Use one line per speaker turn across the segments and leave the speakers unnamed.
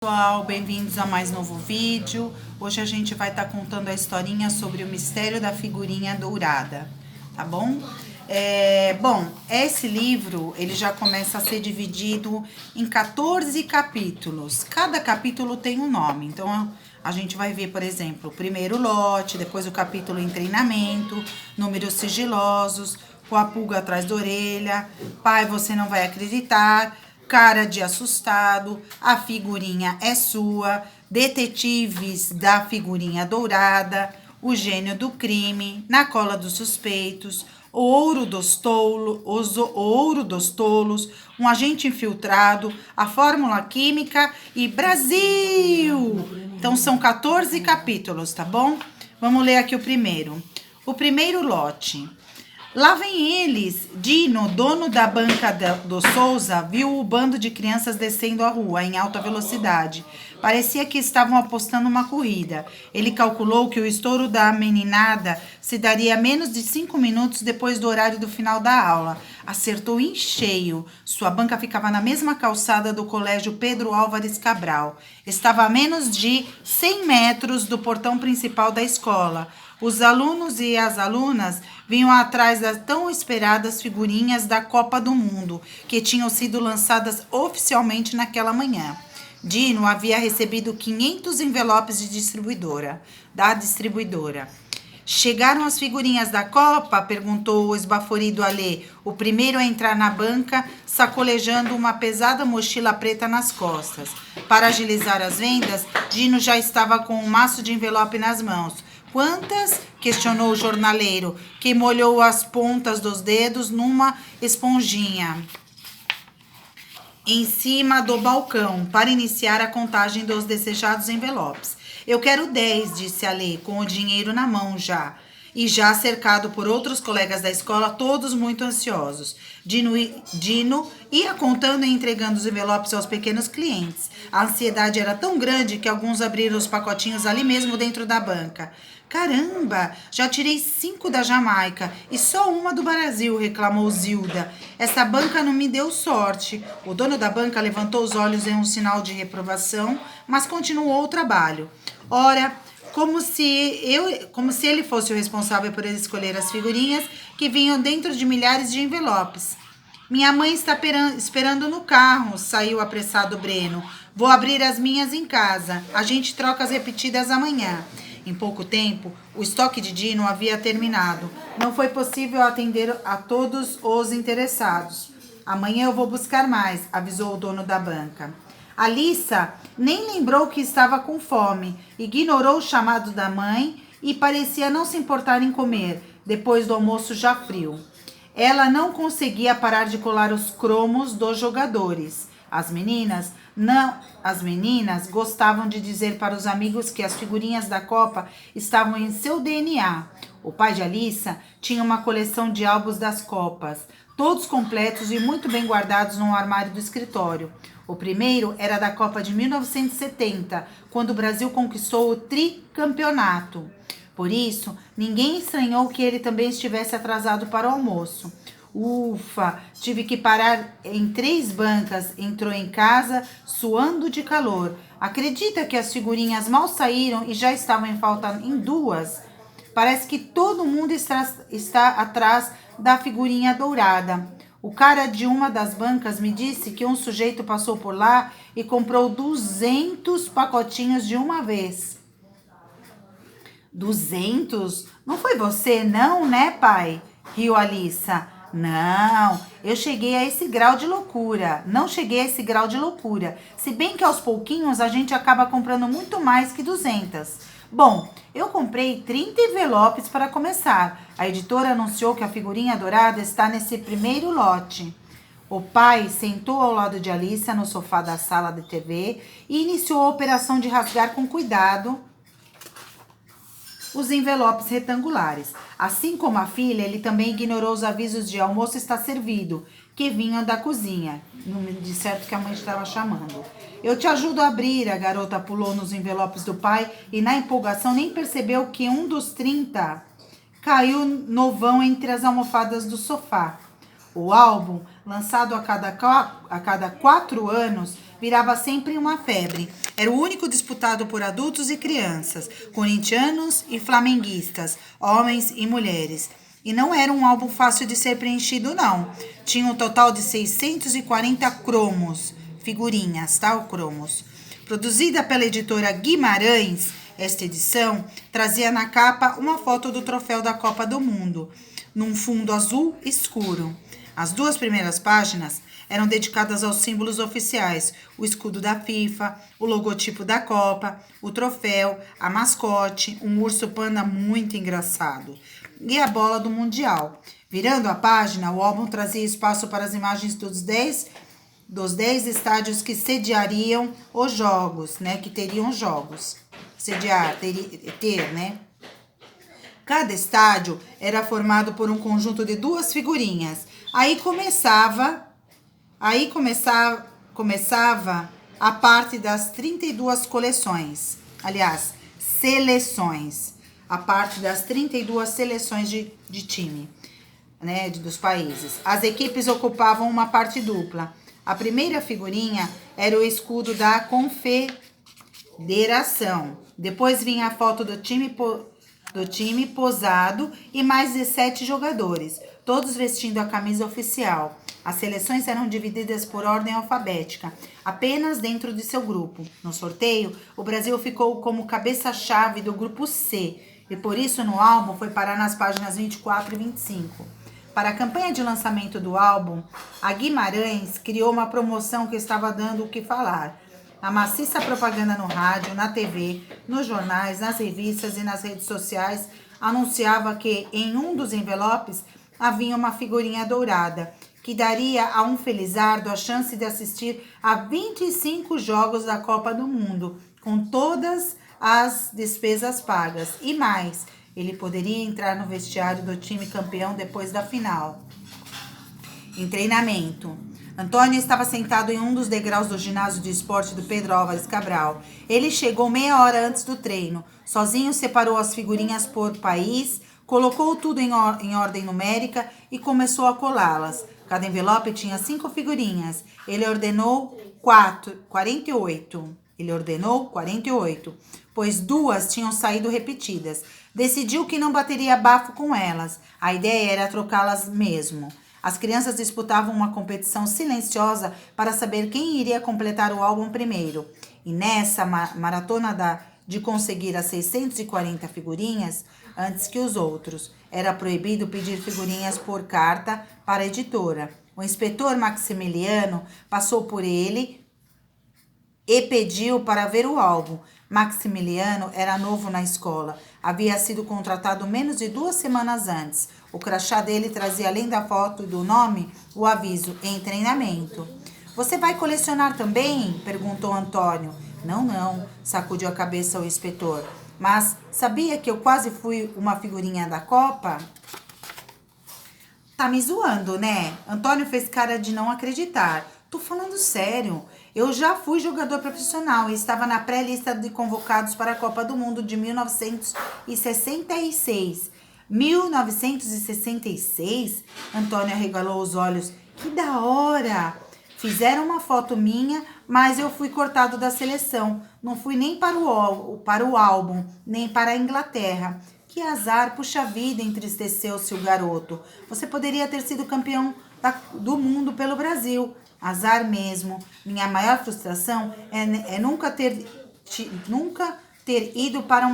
Pessoal, bem-vindos a mais novo vídeo. Hoje a gente vai estar contando a historinha sobre o mistério da figurinha dourada, tá bom? Esse livro, ele já começa a ser dividido em 14 capítulos. Cada capítulo tem um nome, então a gente vai ver, por exemplo, o primeiro lote, depois o capítulo em treinamento, números sigilosos, com a pulga atrás da orelha, pai, você não vai acreditar, cara de assustado, a figurinha é sua, detetives da figurinha dourada, o gênio do crime, na cola dos suspeitos, o ouro dos tolos, um agente infiltrado, a fórmula química e Brasil! Então são 14 capítulos, tá bom? Vamos ler aqui o primeiro. O primeiro lote. Lá vem eles. Dino, dono da banca do Souza, viu o bando de crianças descendo a rua em alta velocidade. Parecia que estavam apostando uma corrida. Ele calculou que o estouro da meninada se daria menos de 5 minutos depois do horário do final da aula. Acertou em cheio. Sua banca ficava na mesma calçada do colégio Pedro Álvares Cabral. Estava a menos de 100 metros do portão principal da escola. Os alunos e as alunas vinham atrás das tão esperadas figurinhas da Copa do Mundo, que tinham sido lançadas oficialmente naquela manhã. Dino havia recebido 500 envelopes da distribuidora. Chegaram as figurinhas da Copa? Perguntou o esbaforido Alê, o primeiro a entrar na banca, sacolejando uma pesada mochila preta nas costas. Para agilizar as vendas, Dino já estava com um maço de envelope nas mãos. Quantas? Questionou o jornaleiro, que molhou as pontas dos dedos numa esponjinha em cima do balcão para iniciar a contagem dos desejados envelopes. Eu quero 10, disse Alê, com o dinheiro na mão já. E já cercado por outros colegas da escola, todos muito ansiosos. Dino ia contando e entregando os envelopes aos pequenos clientes. A ansiedade era tão grande que alguns abriram os pacotinhos ali mesmo dentro da banca. Caramba, já tirei 5 da Jamaica e só uma do Brasil, reclamou Zilda. Essa banca não me deu sorte. O dono da banca levantou os olhos em um sinal de reprovação, mas continuou o trabalho. Ora, como se ele fosse o responsável por escolher as figurinhas que vinham dentro de milhares de envelopes. Minha mãe está esperando no carro, saiu apressado Breno. Vou abrir as minhas em casa. A gente troca as repetidas amanhã. Em pouco tempo, o estoque de Dino havia terminado. Não foi possível atender a todos os interessados. Amanhã eu vou buscar mais, avisou o dono da banca. Alissa nem lembrou que estava com fome, ignorou o chamado da mãe e parecia não se importar em comer, depois do almoço já frio. Ela não conseguia parar de colar os cromos dos jogadores. As meninas gostavam de dizer para os amigos que as figurinhas da Copa estavam em seu DNA. O pai de Alissa tinha uma coleção de álbuns das Copas, todos completos e muito bem guardados no armário do escritório. O primeiro era da Copa de 1970, quando o Brasil conquistou o tricampeonato. Por isso, ninguém estranhou que ele também estivesse atrasado para o almoço. Ufa, tive que parar em 3 bancas, entrou em casa suando de calor. Acredita que as figurinhas mal saíram e já estavam em falta em 2? Parece que todo mundo está atrás da figurinha dourada. O cara de uma das bancas me disse que um sujeito passou por lá e comprou 200 pacotinhos de uma vez. 200? Não foi você não, né, pai? Riu Alissa. Não, eu cheguei a esse grau de loucura. Não cheguei a esse grau de loucura. Se bem que aos pouquinhos a gente acaba comprando muito mais que 200. Bom, eu comprei 30 envelopes para começar. A editora anunciou que a figurinha dourada está nesse primeiro lote. O pai sentou ao lado de Alissa no sofá da sala de TV e iniciou a operação de rasgar com cuidado os envelopes retangulares. Assim como a filha, ele também ignorou os avisos de almoço está servido, que vinham da cozinha. De certo que a mãe estava chamando. Eu te ajudo a abrir, a garota pulou nos envelopes do pai e na empolgação nem percebeu que um dos 30 caiu no vão entre as almofadas do sofá. O álbum, lançado a cada 4 anos, virava sempre uma febre. Era o único disputado por adultos e crianças, corintianos e flamenguistas, homens e mulheres. E não era um álbum fácil de ser preenchido, não. Tinha um total de 640 cromos, figurinhas, tá? O cromos. Produzida pela editora Guimarães, esta edição trazia na capa uma foto do troféu da Copa do Mundo, num fundo azul escuro. As 2 primeiras páginas eram dedicadas aos símbolos oficiais, o escudo da FIFA, o logotipo da Copa, o troféu, a mascote, um urso panda muito engraçado e a bola do Mundial. Virando a página, o álbum trazia espaço para as imagens dos 10 estádios que sediariam os jogos, né? Que teriam jogos. Né? Cada estádio era formado por um conjunto de 2 figurinhas. Aí começava a parte das 32 coleções. Aliás, seleções. A parte das 32 seleções de time, né, dos países. As equipes ocupavam uma parte dupla. A primeira figurinha era o escudo da confederação. Depois vinha a foto do time posado e mais 17 jogadores, todos vestindo a camisa oficial. As seleções eram divididas por ordem alfabética, apenas dentro de seu grupo. No sorteio, o Brasil ficou como cabeça-chave do grupo C, e por isso no álbum foi parar nas páginas 24 e 25. Para a campanha de lançamento do álbum, a Guimarães criou uma promoção que estava dando o que falar. A maciça propaganda no rádio, na TV, nos jornais, nas revistas e nas redes sociais anunciava que em um dos envelopes havia uma figurinha dourada, que daria a um felizardo a chance de assistir a 25 jogos da Copa do Mundo, com todas as despesas pagas. E mais, ele poderia entrar no vestiário do time campeão depois da final. Em treinamento, Antônio estava sentado em um dos degraus do ginásio de esporte do Pedro Álvares Cabral. Ele chegou meia hora antes do treino. Sozinho separou as figurinhas por país, colocou tudo em ordem numérica e começou a colá-las. Cada envelope tinha 5 figurinhas. Ele ordenou 48. Pois 2 tinham saído repetidas. Decidiu que não bateria bafo com elas. A ideia era trocá-las mesmo. As crianças disputavam uma competição silenciosa para saber quem iria completar o álbum primeiro. E nessa maratona de conseguir as 640 figurinhas, antes que os outros, era proibido pedir figurinhas por carta para a editora. O inspetor Maximiliano passou por ele e pediu para ver o álbum. Maximiliano era novo na escola. Havia sido contratado menos de 2 semanas antes. O crachá dele trazia, além da foto e do nome, o aviso em treinamento. Você vai colecionar também? Perguntou Antônio. Não, sacudiu a cabeça o inspetor. Mas sabia que eu quase fui uma figurinha da Copa? Tá me zoando, né? Antônio fez cara de não acreditar. Tô falando sério. Eu já fui jogador profissional e estava na pré-lista de convocados para a Copa do Mundo de 1966. 1966? Antônio arregalou os olhos. Que da hora! Fizeram uma foto minha, mas eu fui cortado da seleção. Não fui nem para o álbum, nem para a Inglaterra. Que azar, puxa vida, entristeceu-se o garoto. Você poderia ter sido campeão do mundo pelo Brasil. Azar mesmo. Minha maior frustração é nunca ter ido para um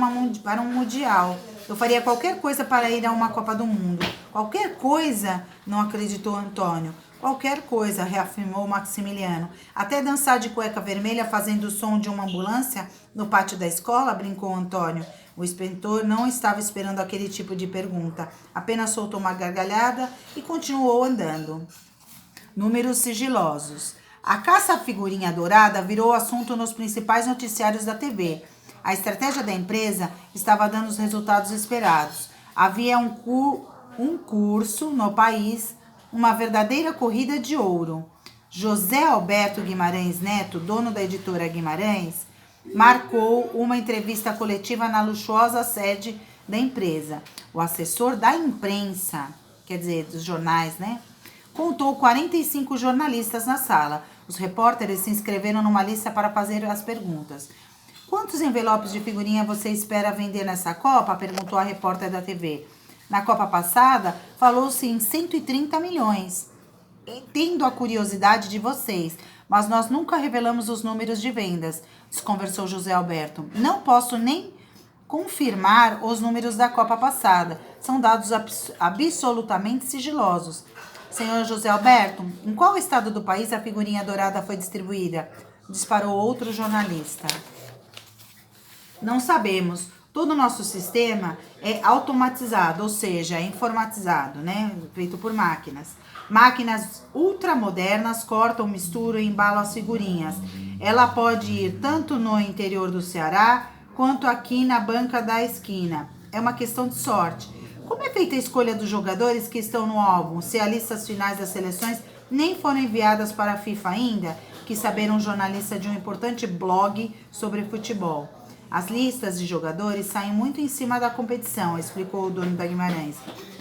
mundial. Eu faria qualquer coisa para ir a uma Copa do Mundo. Qualquer coisa, não acreditou Antônio. Qualquer coisa, reafirmou Maximiliano. Até dançar de cueca vermelha fazendo o som de uma ambulância no pátio da escola, brincou Antônio. O inspetor não estava esperando aquele tipo de pergunta. Apenas soltou uma gargalhada e continuou andando. Números sigilosos. A caça à figurinha dourada virou assunto nos principais noticiários da TV. A estratégia da empresa estava dando os resultados esperados. Havia um curso no país, uma verdadeira corrida de ouro. José Alberto Guimarães Neto, dono da editora Guimarães, marcou uma entrevista coletiva na luxuosa sede da empresa. O assessor da imprensa, quer dizer, dos jornais, né? contou 45 jornalistas na sala. Os repórteres se inscreveram numa lista para fazer as perguntas. Quantos envelopes de figurinha você espera vender nessa Copa? Perguntou a repórter da TV. Na Copa passada, falou-se em 130 milhões. Entendo a curiosidade de vocês, mas nós nunca revelamos os números de vendas, desconversou José Alberto. Não posso nem confirmar os números da Copa passada. São dados absolutamente sigilosos. Senhor José Alberto, em qual estado do país a figurinha dourada foi distribuída? Disparou outro jornalista. Não sabemos. Todo o nosso sistema é automatizado, ou seja, é informatizado, né? Feito por máquinas. Máquinas ultramodernas cortam, misturam e embalam as figurinhas. Ela pode ir tanto no interior do Ceará, quanto aqui na banca da esquina. É uma questão de sorte. Como é feita a escolha dos jogadores que estão no álbum, se as listas finais das seleções nem foram enviadas para a FIFA ainda? Quis saber um jornalista de um importante blog sobre futebol. As listas de jogadores saem muito em cima da competição, explicou o dono da Guimarães.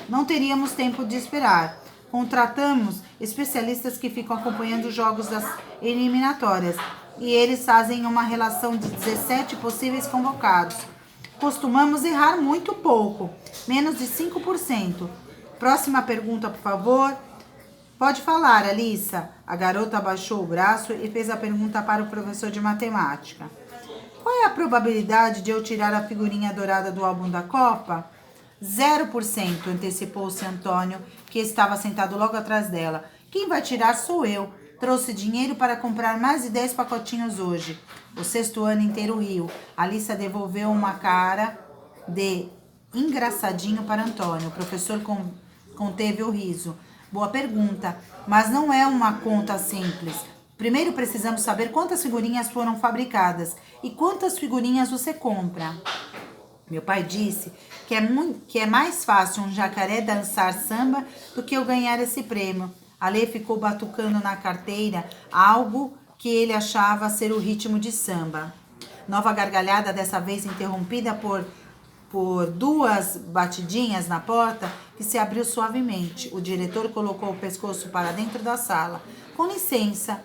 Não teríamos tempo de esperar. Contratamos especialistas que ficam acompanhando os jogos das eliminatórias e eles fazem uma relação de 17 possíveis convocados. Costumamos errar muito pouco, menos de 5%. Próxima pergunta, por favor. Pode falar, Alissa. A garota abaixou o braço e fez a pergunta para o professor de matemática. Qual é a probabilidade de eu tirar a figurinha dourada do álbum da Copa? 0%, antecipou-se Antônio, que estava sentado logo atrás dela. Quem vai tirar sou eu. Trouxe dinheiro para comprar mais de 10 pacotinhos hoje. O sexto ano inteiro riu. Alissa devolveu uma cara de engraçadinho para Antônio. O professor conteve o riso. Boa pergunta, mas não é uma conta simples. Primeiro precisamos saber quantas figurinhas foram fabricadas e quantas figurinhas você compra. Meu pai disse que é mais fácil um jacaré dançar samba do que eu ganhar esse prêmio. Alê ficou batucando na carteira algo que ele achava ser o ritmo de samba. Nova gargalhada, dessa vez interrompida por duas batidinhas na porta, que se abriu suavemente. O diretor colocou o pescoço para dentro da sala. Com licença,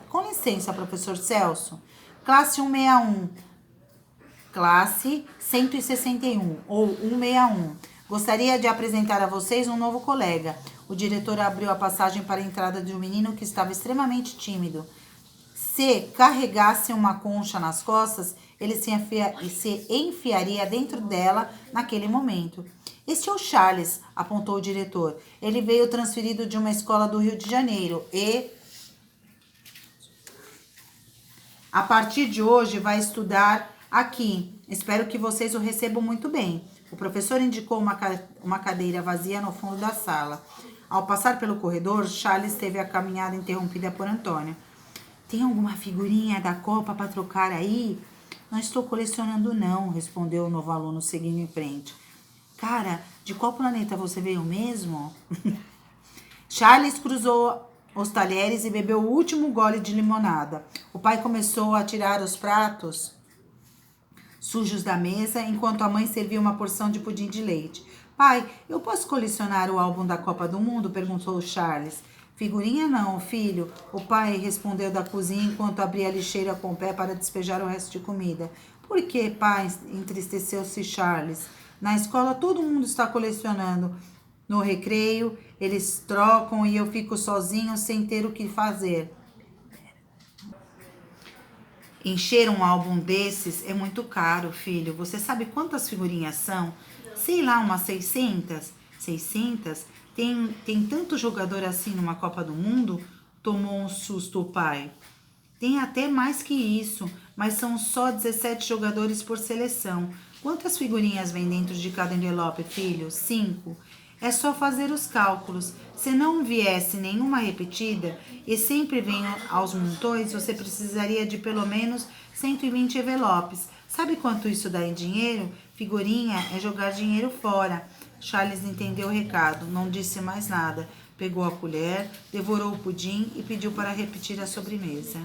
professor Celso. Classe 161. Classe 161 ou 161. Gostaria de apresentar a vocês um novo colega. O diretor abriu a passagem para a entrada de um menino que estava extremamente tímido. Se carregasse uma concha nas costas, ele se enfiaria dentro dela naquele momento. Este é o Charles, apontou o diretor. Ele veio transferido de uma escola do Rio de Janeiro e, a partir de hoje, vai estudar aqui. Espero que vocês o recebam muito bem. O professor indicou uma cadeira vazia no fundo da sala. Ao passar pelo corredor, Charles teve a caminhada interrompida por Antônio. Tem alguma figurinha da Copa para trocar aí? Não estou colecionando não, respondeu o novo aluno seguindo em frente. Cara, de qual planeta você veio mesmo? Charles cruzou os talheres e bebeu o último gole de limonada. O pai começou a tirar os pratos sujos da mesa, enquanto a mãe servia uma porção de pudim de leite. Pai, eu posso colecionar o álbum da Copa do Mundo? Perguntou Charles. Figurinha não, filho. O pai respondeu da cozinha enquanto abria a lixeira com o pé para despejar o resto de comida. Por que, pai? Entristeceu-se Charles. Na escola todo mundo está colecionando. No recreio, eles trocam e eu fico sozinho sem ter o que fazer. Encher um álbum desses é muito caro, filho. Você sabe quantas figurinhas são? Sei lá, umas 600? 600? Tem tanto jogador assim numa Copa do Mundo? Tomou um susto o pai. Tem até mais que isso, mas são só 17 jogadores por seleção. Quantas figurinhas vem dentro de cada envelope, filho? 5. É só fazer os cálculos. Se não viesse nenhuma repetida e sempre vem aos montões, você precisaria de pelo menos 120 envelopes. Sabe quanto isso dá em dinheiro? Figurinha é jogar dinheiro fora. Charles entendeu o recado, não disse mais nada. Pegou a colher, devorou o pudim e pediu para repetir a sobremesa.